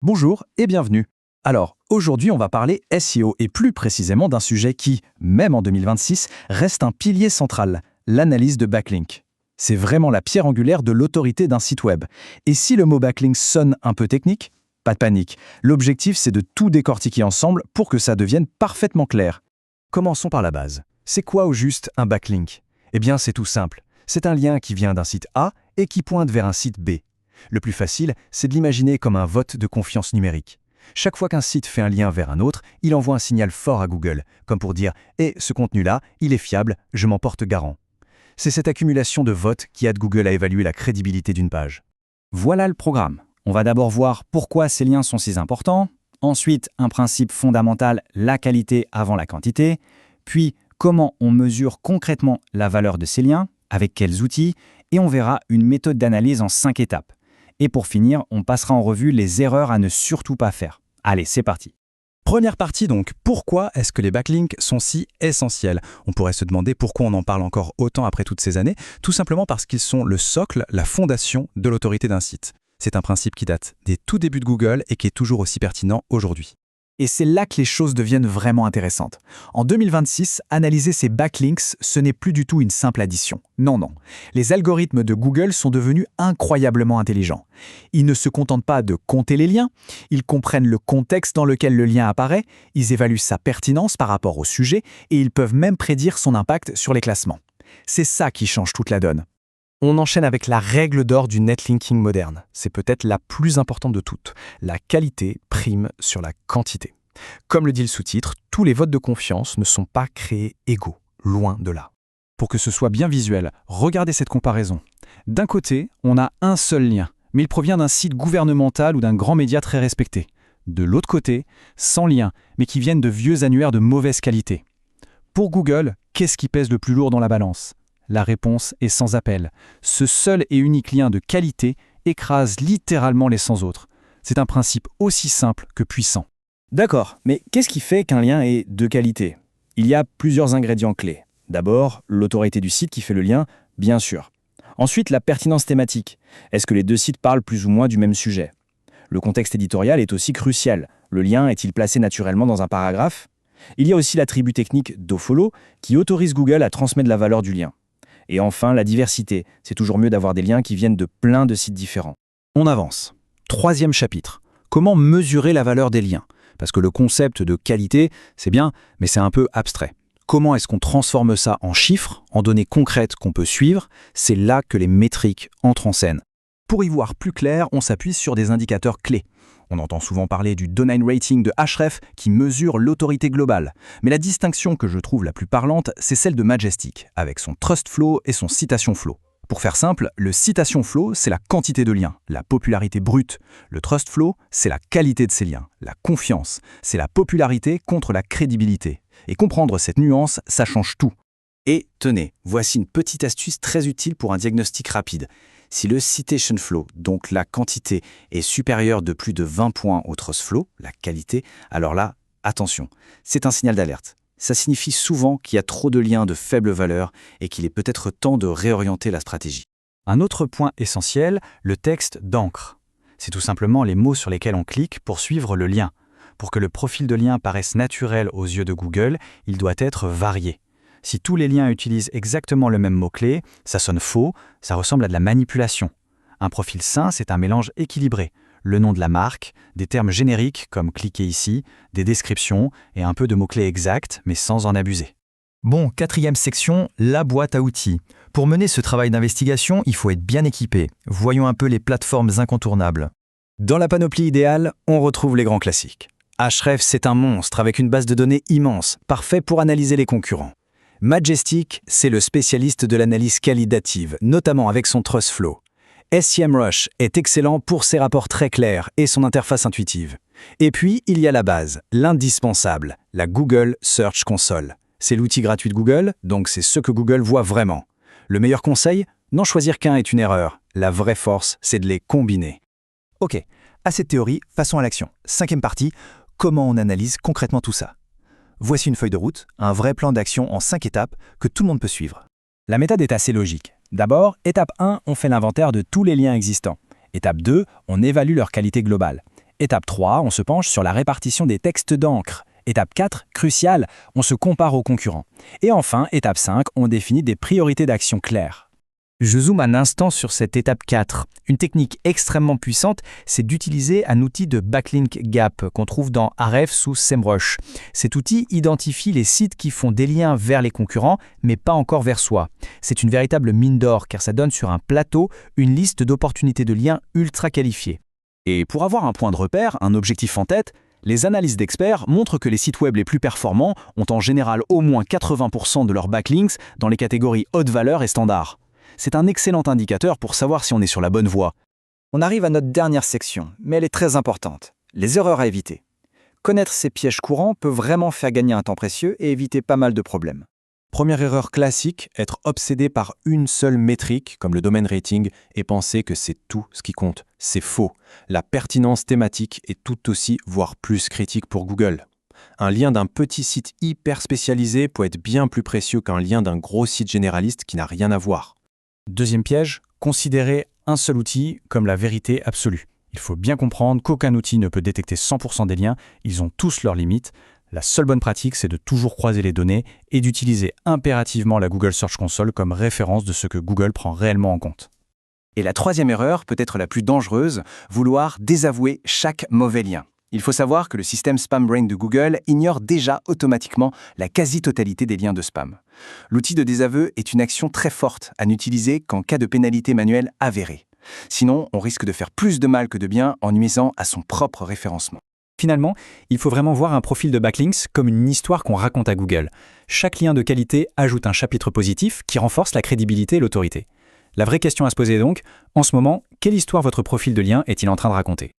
Bonjour et bienvenue. Alors, aujourd'hui, on va parler SEO et plus précisément d'un sujet qui, même en 2026, reste un pilier central, l'analyse de backlink. C'est vraiment la pierre angulaire de l'autorité d'un site web. Et si le mot backlink sonne un peu technique, pas de panique. L'objectif, c'est de tout décortiquer ensemble pour que ça devienne parfaitement clair. Commençons par la base. C'est quoi au juste un backlink? Eh bien, c'est tout simple. C'est un lien qui vient d'un site A et qui pointe vers un site B. Le plus facile, c'est de l'imaginer comme un vote de confiance numérique. Chaque fois qu'un site fait un lien vers un autre, il envoie un signal fort à Google, comme pour dire « Eh, ce contenu-là, il est fiable, je m'en porte garant ». C'est cette accumulation de votes qui aide Google à évaluer la crédibilité d'une page. Voilà le programme. On va d'abord voir pourquoi ces liens sont si importants, ensuite un principe fondamental, la qualité avant la quantité, puis comment on mesure concrètement la valeur de ces liens, avec quels outils, et on verra une méthode d'analyse en 5 étapes. Et pour finir, on passera en revue les erreurs à ne surtout pas faire. Allez, c'est parti. Première partie donc, pourquoi est-ce que les backlinks sont si essentiels? On pourrait se demander pourquoi on en parle encore autant après toutes ces années. Tout simplement parce qu'ils sont le socle, la fondation de l'autorité d'un site. C'est un principe qui date des tout débuts de Google et qui est toujours aussi pertinent aujourd'hui. Et c'est là que les choses deviennent vraiment intéressantes. En 2026, analyser ces backlinks, ce n'est plus du tout une simple addition. Non, non. Les algorithmes de Google sont devenus incroyablement intelligents. Ils ne se contentent pas de compter les liens, ils comprennent le contexte dans lequel le lien apparaît, ils évaluent sa pertinence par rapport au sujet et ils peuvent même prédire son impact sur les classements. C'est ça qui change toute la donne. On enchaîne avec la règle d'or du netlinking moderne. C'est peut-être la plus importante de toutes. La qualité prime sur la quantité. Comme le dit le sous-titre, tous les votes de confiance ne sont pas créés égaux, loin de là. Pour que ce soit bien visuel, regardez cette comparaison. D'un côté, on a un seul lien, mais il provient d'un site gouvernemental ou d'un grand média très respecté. De l'autre côté, 100 liens, mais qui viennent de vieux annuaires de mauvaise qualité. Pour Google, qu'est-ce qui pèse le plus lourd dans la balance ? La réponse est sans appel. Ce seul et unique lien de qualité écrase littéralement les 100 autres. C'est un principe aussi simple que puissant. D'accord, mais qu'est-ce qui fait qu'un lien est de qualité? Il y a plusieurs ingrédients clés. D'abord, l'autorité du site qui fait le lien, bien sûr. Ensuite, la pertinence thématique. Est-ce que les deux sites parlent plus ou moins du même sujet? Le contexte éditorial est aussi crucial. Le lien est-il placé naturellement dans un paragraphe? Il y a aussi l'attribut technique dofollow qui autorise Google à transmettre la valeur du lien. Et enfin, la diversité. C'est toujours mieux d'avoir des liens qui viennent de plein de sites différents. On avance. 3e chapitre. Comment mesurer la valeur des liens? Parce que le concept de qualité, c'est bien, mais c'est un peu abstrait. Comment est-ce qu'on transforme ça en chiffres, en données concrètes qu'on peut suivre? C'est là que les métriques entrent en scène. Pour y voir plus clair, on s'appuie sur des indicateurs clés. On entend souvent parler du Domain Rating de Ahrefs qui mesure l'autorité globale. Mais la distinction que je trouve la plus parlante, c'est celle de Majestic, avec son Trust Flow et son Citation Flow. Pour faire simple, le Citation Flow, c'est la quantité de liens, la popularité brute. Le Trust Flow, c'est la qualité de ces liens, la confiance. C'est la popularité contre la crédibilité. Et comprendre cette nuance, ça change tout. Et tenez, voici une petite astuce très utile pour un diagnostic rapide. Si le Citation Flow, donc la quantité, est supérieur de plus de 20 points au Trust Flow, la qualité, alors là, attention, c'est un signal d'alerte. Ça signifie souvent qu'il y a trop de liens de faible valeur et qu'il est peut-être temps de réorienter la stratégie. Un autre point essentiel, le texte d'encre. C'est tout simplement les mots sur lesquels on clique pour suivre le lien. Pour que le profil de lien paraisse naturel aux yeux de Google, il doit être varié. Si tous les liens utilisent exactement le même mot-clé, ça sonne faux, ça ressemble à de la manipulation. Un profil sain, c'est un mélange équilibré. Le nom de la marque, des termes génériques comme « cliquez ici », des descriptions et un peu de mots-clés exacts, mais sans en abuser. Bon, 4e section, la boîte à outils. Pour mener ce travail d'investigation, il faut être bien équipé. Voyons un peu les plateformes incontournables. Dans la panoplie idéale, on retrouve les grands classiques. Ahrefs, c'est un monstre avec une base de données immense, parfait pour analyser les concurrents. Majestic, c'est le spécialiste de l'analyse qualitative, notamment avec son Trust Flow. SEMrush est excellent pour ses rapports très clairs et son interface intuitive. Et puis, il y a la base, l'indispensable, la Google Search Console. C'est l'outil gratuit de Google, donc c'est ce que Google voit vraiment. Le meilleur conseil? N'en choisir qu'un est une erreur. La vraie force, c'est de les combiner. Ok, assez de théorie, passons à l'action. 5e partie, comment on analyse concrètement tout ça? Voici une feuille de route, un vrai plan d'action en 5 étapes que tout le monde peut suivre. La méthode est assez logique. D'abord, étape 1, on fait l'inventaire de tous les liens existants. Étape 2, on évalue leur qualité globale. Étape 3, on se penche sur la répartition des textes d'encre. Étape 4, cruciale, on se compare aux concurrents. Et enfin, étape 5, on définit des priorités d'action claires. Je zoome un instant sur cette étape 4. Une technique extrêmement puissante, c'est d'utiliser un outil de backlink gap qu'on trouve dans Ahrefs ou SEMrush. Cet outil identifie les sites qui font des liens vers les concurrents, mais pas encore vers soi. C'est une véritable mine d'or, car ça donne sur un plateau une liste d'opportunités de liens ultra qualifiées. Et pour avoir un point de repère, un objectif en tête, les analyses d'experts montrent que les sites web les plus performants ont en général au moins 80% de leurs backlinks dans les catégories haute valeur et standard. C'est un excellent indicateur pour savoir si on est sur la bonne voie. On arrive à notre dernière section, mais elle est très importante. Les erreurs à éviter. Connaître ces pièges courants peut vraiment faire gagner un temps précieux et éviter pas mal de problèmes. Première erreur classique, être obsédé par une seule métrique, comme le domaine rating, et penser que c'est tout ce qui compte. C'est faux. La pertinence thématique est tout aussi, voire plus critique pour Google. Un lien d'un petit site hyper spécialisé peut être bien plus précieux qu'un lien d'un gros site généraliste qui n'a rien à voir. Deuxième piège, considérer un seul outil comme la vérité absolue. Il faut bien comprendre qu'aucun outil ne peut détecter 100% des liens, ils ont tous leurs limites. La seule bonne pratique, c'est de toujours croiser les données et d'utiliser impérativement la Google Search Console comme référence de ce que Google prend réellement en compte. Et la troisième erreur, peut-être la plus dangereuse, vouloir désavouer chaque mauvais lien. Il faut savoir que le système SpamBrain de Google ignore déjà automatiquement la quasi-totalité des liens de spam. L'outil de désaveu est une action très forte à n'utiliser qu'en cas de pénalité manuelle avérée. Sinon, on risque de faire plus de mal que de bien en nuisant à son propre référencement. Finalement, il faut vraiment voir un profil de backlinks comme une histoire qu'on raconte à Google. Chaque lien de qualité ajoute un chapitre positif qui renforce la crédibilité et l'autorité. La vraie question à se poser est donc, en ce moment, quelle histoire votre profil de lien est-il en train de raconter ?